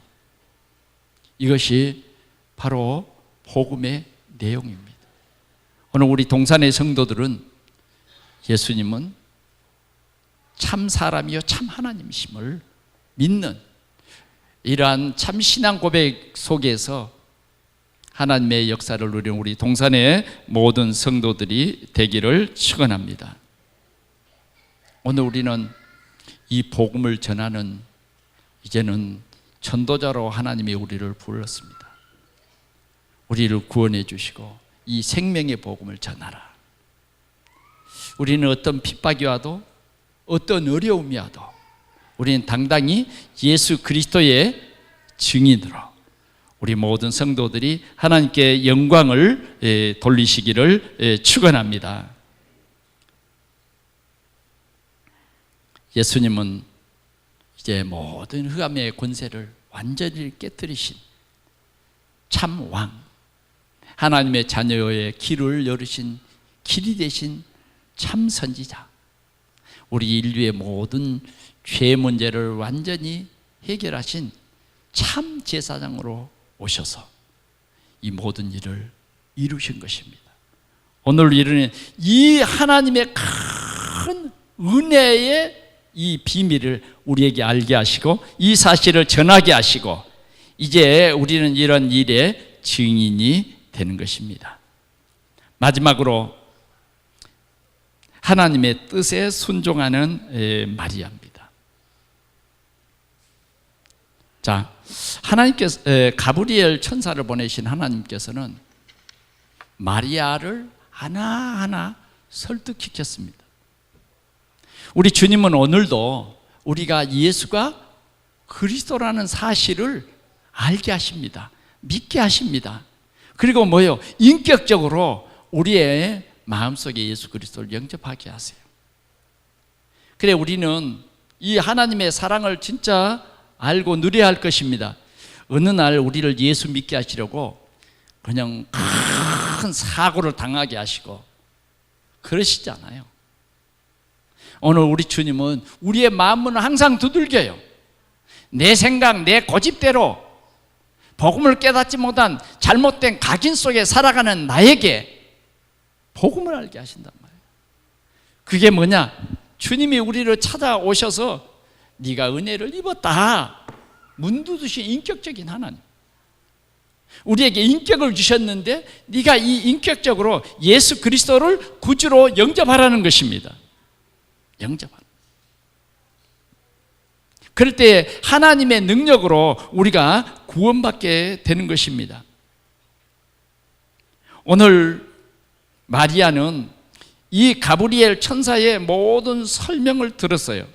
이것이 바로 복음의 내용입니다. 오늘 우리 동산의 성도들은 예수님은 참 사람이요 참 하나님이심을 믿는 이러한 참 신앙 고백 속에서 하나님의 역사를 누리는 우리 동산의 모든 성도들이 되기를 축원합니다. 오늘 우리는 이 복음을 전하는 이제는 전도자로 하나님이 우리를 불렀습니다. 우리를 구원해 주시고 이 생명의 복음을 전하라. 우리는 어떤 핍박이 와도 어떤 어려움이 와도 우리는 당당히 예수 그리스도의 증인으로 우리 모든 성도들이 하나님께 영광을 돌리시기를 축원합니다. 예수님은 이제 모든 흑암의 권세를 완전히 깨뜨리신 참 왕, 하나님의 자녀의 길을 열으신 길이 되신 참 선지자, 우리 인류의 모든 죄 문제를 완전히 해결하신 참 제사장으로 오셔서 이 모든 일을 이루신 것입니다. 오늘 이르는 이 하나님의 큰 은혜의 이 비밀을 우리에게 알게 하시고 이 사실을 전하게 하시고 이제 우리는 이런 일의 증인이 되는 것입니다. 마지막으로 하나님의 뜻에 순종하는 마리아입니다. 자, 하나님께서 가브리엘 천사를 보내신 하나님께서는 마리아를 하나하나 설득시켰습니다. 우리 주님은 오늘도 우리가 예수가 그리스도라는 사실을 알게 하십니다. 믿게 하십니다. 그리고 뭐요? 인격적으로 우리의 마음속에 예수 그리스도를 영접하게 하세요. 그래 우리는 이 하나님의 사랑을 진짜 알고 누려야 할 것입니다. 어느 날 우리를 예수 믿게 하시려고 그냥 큰 사고를 당하게 하시고 그러시지 않아요. 오늘 우리 주님은 우리의 마음문을 항상 두들겨요. 내 생각, 내 고집대로 복음을 깨닫지 못한 잘못된 각인 속에 살아가는 나에게 복음을 알게 하신단 말이에요. 그게 뭐냐? 주님이 우리를 찾아오셔서 네가 은혜를 입었다. 문두듯이 인격적인 하나님. 우리에게 인격을 주셨는데 네가 이 인격적으로 예수 그리스도를 구주로 영접하라는 것입니다. 영접하라. 그럴 때 하나님의 능력으로 우리가 구원받게 되는 것입니다. 오늘 마리아는 이 가브리엘 천사의 모든 설명을 들었어요.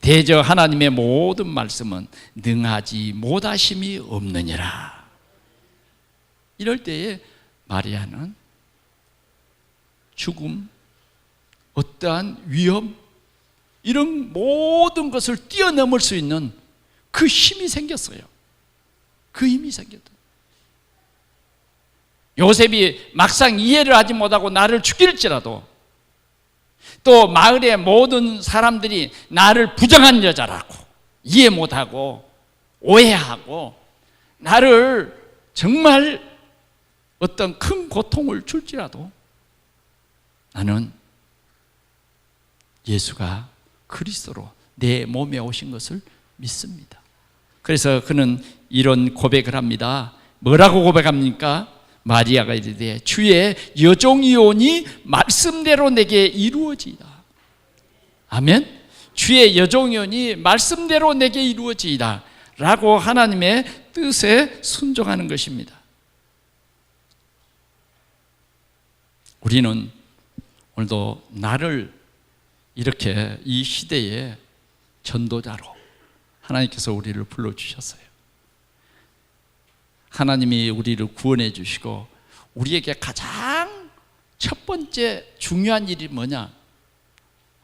대저 하나님의 모든 말씀은 능하지 못하심이 없느니라. 이럴 때에 마리아는 죽음, 어떠한 위험, 이런 모든 것을 뛰어넘을 수 있는 그 힘이 생겼어요. 그 힘이 생겼다. 요셉이 막상 이해를 하지 못하고 나를 죽일지라도 또 마을의 모든 사람들이 나를 부정한 여자라고 이해 못하고 오해하고 나를 정말 어떤 큰 고통을 줄지라도 나는 예수가 그리스도로 내 몸에 오신 것을 믿습니다. 그래서 그는 이런 고백을 합니다. 뭐라고 고백합니까? 마리아가 이르되 주의 여종이오니 말씀대로 내게 이루어지이다. 아멘. 주의 여종이오니 말씀대로 내게 이루어지이다 라고 하나님의 뜻에 순종하는 것입니다. 우리는 오늘도 나를 이렇게 이 시대의 전도자로 하나님께서 우리를 불러주셨어요. 하나님이 우리를 구원해 주시고 우리에게 가장 첫 번째 중요한 일이 뭐냐?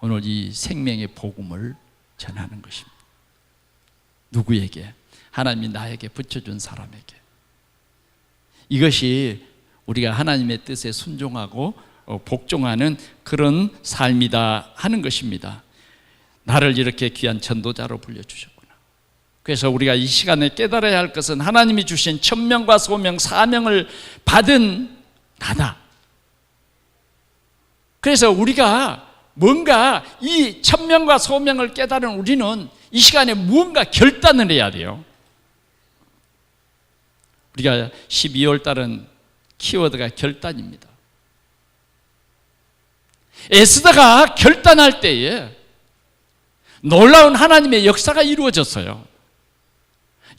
오늘 이 생명의 복음을 전하는 것입니다. 누구에게? 하나님이 나에게 붙여준 사람에게. 이것이 우리가 하나님의 뜻에 순종하고 복종하는 그런 삶이다 하는 것입니다. 나를 이렇게 귀한 전도자로 불려주셨구나. 그래서 우리가 이 시간에 깨달아야 할 것은 하나님이 주신 천명과 소명, 사명을 받은 나다. 그래서 우리가 뭔가 이 천명과 소명을 깨달은 우리는 이 시간에 무언가 결단을 해야 돼요. 우리가 12월 달은 키워드가 결단입니다. 에스더가 결단할 때에 놀라운 하나님의 역사가 이루어졌어요.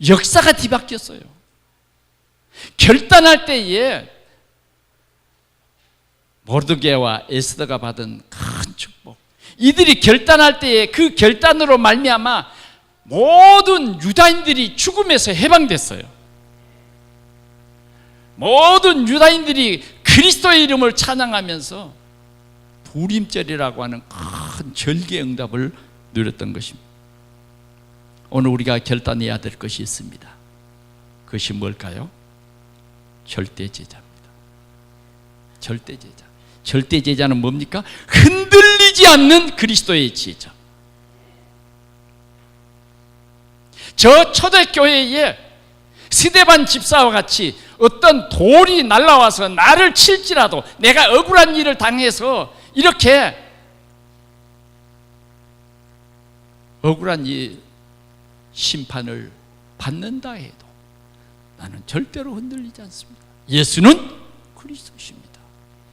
역사가 뒤바뀌었어요. 결단할 때에 모르드게와 에스더가 받은 큰 축복, 이들이 결단할 때에 그 결단으로 말미암아 모든 유다인들이 죽음에서 해방됐어요. 모든 유다인들이 그리스도의 이름을 찬양하면서 부림절이라고 하는 큰 절기의 응답을 누렸던 것입니다. 오늘 우리가 결단해야 될 것이 있습니다. 그것이 뭘까요? 절대제자입니다. 절대제자. 절대제자는 뭡니까? 흔들리지 않는 그리스도의 제자. 저 초대교회에 스데반 집사와 같이 어떤 돌이 날아와서 나를 칠지라도 내가 억울한 일을 당해서 이렇게 억울한 이 심판을 받는다 해도 나는 절대로 흔들리지 않습니다. 예수는 그리스도십니다.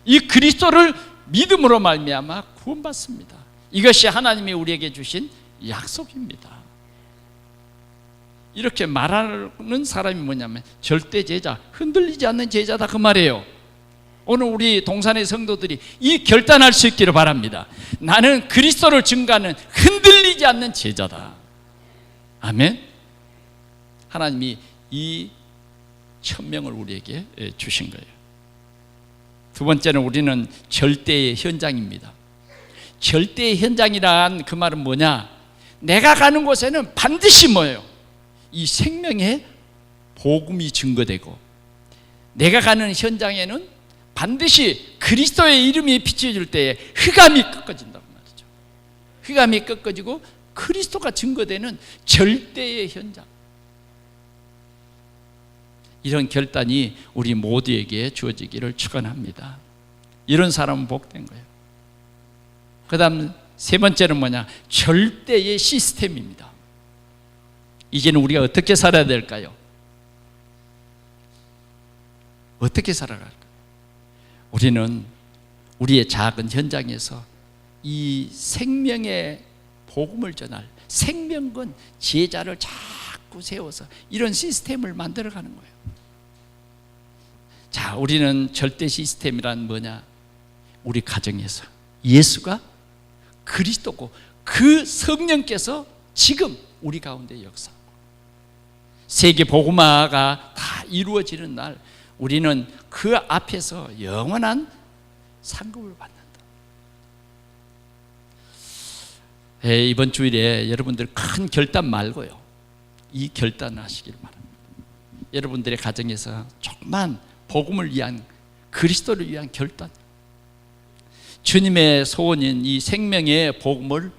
이 그리스도를 믿음으로 말미암아 구원받습니다. 이것이 하나님이 우리에게 주신 약속입니다. 이렇게 말하는 사람이 뭐냐면 절대 제자, 흔들리지 않는 제자다 그 말이에요. 오늘 우리 동산의 성도들이 이 결단할 수 있기를 바랍니다. 나는 그리스도를 증거하는 흔들리지 않는 제자다. 아멘. 하나님이 이 천명을 우리에게 주신 거예요. 두 번째는 우리는 절대의 현장입니다. 절대의 현장이란 그 말은 뭐냐? 내가 가는 곳에는 반드시 뭐예요? 이 생명의 복음이 증거되고, 내가 가는 현장에는 반드시 그리스도의 이름이 비춰질 때에 흑암이 꺾어진다고 말이죠. 흑암이 꺾어지고 그리스도가 증거되는 절대의 현장. 이런 결단이 우리 모두에게 주어지기를 축원합니다. 이런 사람은 복된 거예요. 그 다음 세 번째는 뭐냐? 절대의 시스템입니다. 이제는 우리가 어떻게 살아야 될까요? 어떻게 살아갈까요? 우리는 우리의 작은 현장에서 이 생명의 복음을 전할 생명군 제자를 자꾸 세워서 이런 시스템을 만들어가는 거예요. 자, 우리는 절대 시스템이란 뭐냐? 우리 가정에서 예수가 그리스도고 그 성령께서 지금 우리 가운데 역사하고 세계 복음화가 다 이루어지는 날 우리는 그 앞에서 영원한 상급을 받는다. 이번 주일에 여러분들 큰 결단 말고요, 이 결단을 하시길 바랍니다. 여러분들의 가정에서 조그만 복음을 위한, 그리스도를 위한 결단, 주님의 소원인 이 생명의 복음을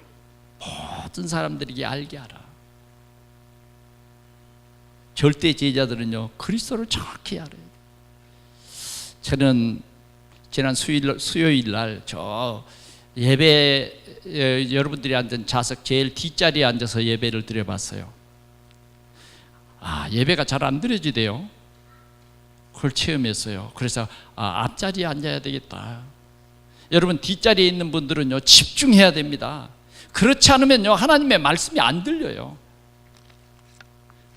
모든 사람들에게 알게 하라. 절대 제자들은요, 그리스도를 정확히 알아야 돼요. 저는 지난 수요일 날 저 여러분들이 앉은 좌석 제일 뒷자리에 앉아서 예배를 드려봤어요. 예배가 잘 안 드려지대요. 그걸 체험했어요. 그래서 앞자리에 앉아야 되겠다. 여러분 뒷자리에 있는 분들은요 집중해야 됩니다. 그렇지 않으면요 하나님의 말씀이 안 들려요.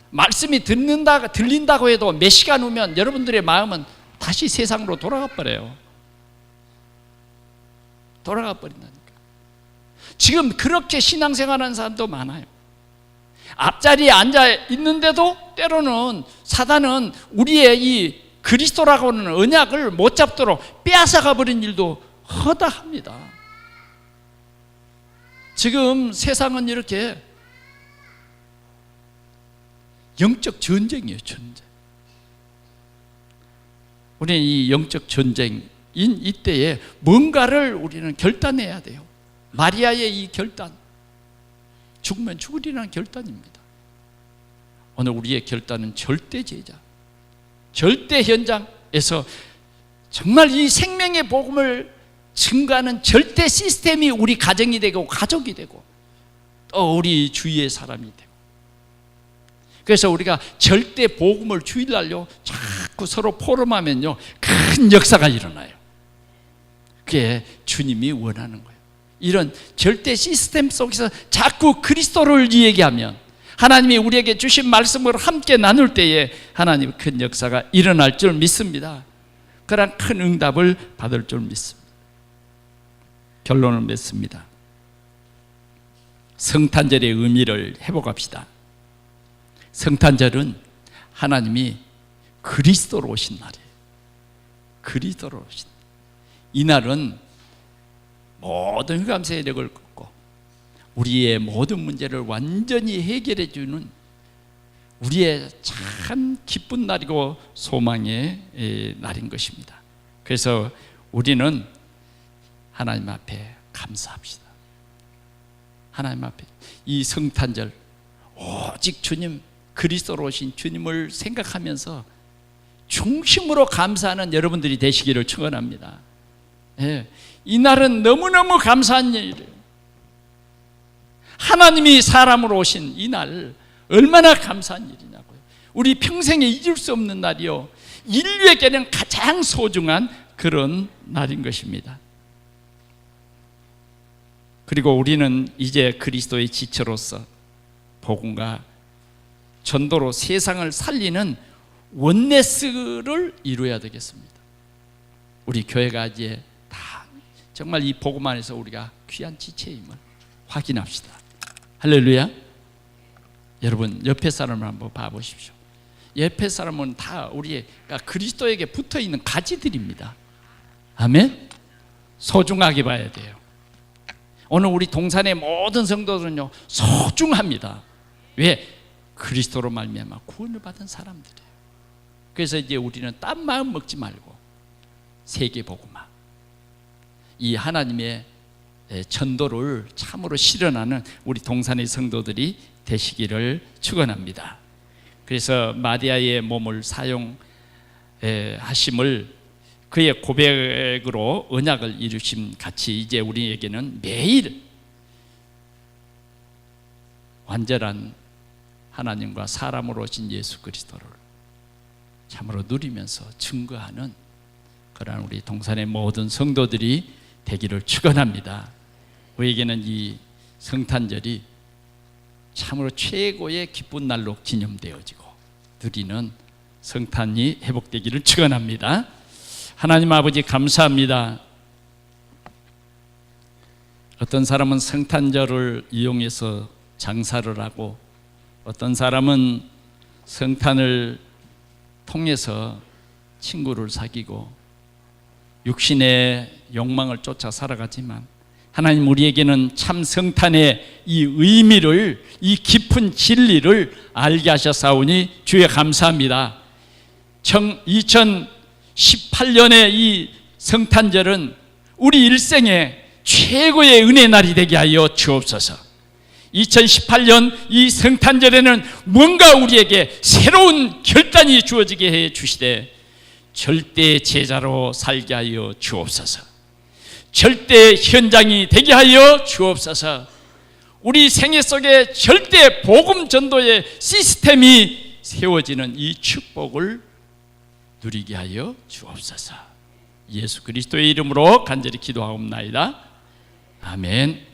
말씀이 들린다고 해도 몇 시간 후면 여러분들의 마음은 다시 세상으로 돌아가 버려요. 돌아가 버린다니까. 지금 그렇게 신앙생활하는 사람도 많아요. 앞자리에 앉아 있는데도 때로는 사단은 우리의 이 그리스도라고 하는 언약을 못 잡도록 빼앗아가 버린 일도 허다합니다. 지금 세상은 이렇게 영적 전쟁이에요. 전쟁. 우리는 이 영적 전쟁인 이때에 뭔가를 우리는 결단해야 돼요. 마리아의 이 결단, 죽으면 죽으리라는 결단입니다. 오늘 우리의 결단은 절대 제자, 절대 현장에서 정말 이 생명의 복음을 증거하는 절대 시스템이 우리 가정이 되고 가족이 되고 또 우리 주위의 사람이 되고, 그래서 우리가 절대 복음을 주일날요 자꾸 서로 포럼하면요 큰 역사가 일어나요. 그게 주님이 원하는 거예요. 이런 절대 시스템 속에서 자꾸 그리스도를 이야기하면, 하나님이 우리에게 주신 말씀을 함께 나눌 때에 하나님의 큰 역사가 일어날 줄 믿습니다. 그런 큰 응답을 받을 줄 믿습니다. 결론을 맺습니다. 성탄절의 의미를 회복합시다. 성탄절은 하나님이 그리스도로 오신 날이에요. 그리스도로 오신 날. 이 날은 모든 흑암 세력을 꺾고 우리의 모든 문제를 완전히 해결해 주는 우리의 참 기쁜 날이고 소망의 날인 것입니다. 그래서 우리는 하나님 앞에 감사합시다. 하나님 앞에 이 성탄절 오직 주님, 그리스도로 오신 주님을 생각하면서 중심으로 감사하는 여러분들이 되시기를 축원합니다. 이 날은 너무너무 감사한 일이에요. 하나님이 사람으로 오신 이 날 얼마나 감사한 일이냐고요. 우리 평생에 잊을 수 없는 날이요, 인류에게는 가장 소중한 그런 날인 것입니다. 그리고 우리는 이제 그리스도의 지체로서 복음과 전도로 세상을 살리는 원네스를 이루어야 되겠습니다. 우리 교회가 이제 다 정말 이 복음 안에서 우리가 귀한 지체임을 확인합시다. 할렐루야. 여러분 옆에 사람을 한번 봐보십시오. 옆에 사람은 다 우리가 그리스도에게 붙어있는 가지들입니다. 아멘. 소중하게 봐야 돼요. 오늘 우리 동산의 모든 성도들은요 소중합니다. 왜? 그리스도로 말미암아 구원을 받은 사람들이에요. 그래서 이제 우리는 딴 마음 먹지 말고 세계복음화, 이 하나님의 전도를 참으로 실현하는 우리 동산의 성도들이 되시기를 축원합니다. 그래서 마리아의 몸을 사용하심을 그의 고백으로 언약을 이루심 같이 이제 우리에게는 매일 완전한 하나님과 사람으로 오신 예수 그리스도를 참으로 누리면서 증거하는 그런 우리 동산의 모든 성도들이 되기를 축원합니다. 우리에게는 이 성탄절이 참으로 최고의 기쁜 날로 기념되어지고 누리는 성탄이 회복되기를 축원합니다. 하나님 아버지 감사합니다. 어떤 사람은 성탄절을 이용해서 장사를 하고, 어떤 사람은 성탄을 통해서 친구를 사귀고 육신의 욕망을 쫓아 살아가지만, 하나님 우리에게는 참 성탄의 이 의미를, 이 깊은 진리를 알게 하셨사오니 주에 감사합니다. 2018년의 이 성탄절은 우리 일생의 최고의 은혜 날이 되게 하여 주옵소서. 2018년 이 성탄절에는 뭔가 우리에게 새로운 결단이 주어지게 해 주시되 절대 제자로 살게 하여 주옵소서. 절대 현장이 되게 하여 주옵소서. 우리 생애 속에 절대 복음 전도의 시스템이 세워지는 이 축복을 누리게 하여 주옵소서. 예수 그리스도의 이름으로 간절히 기도하옵나이다. 아멘.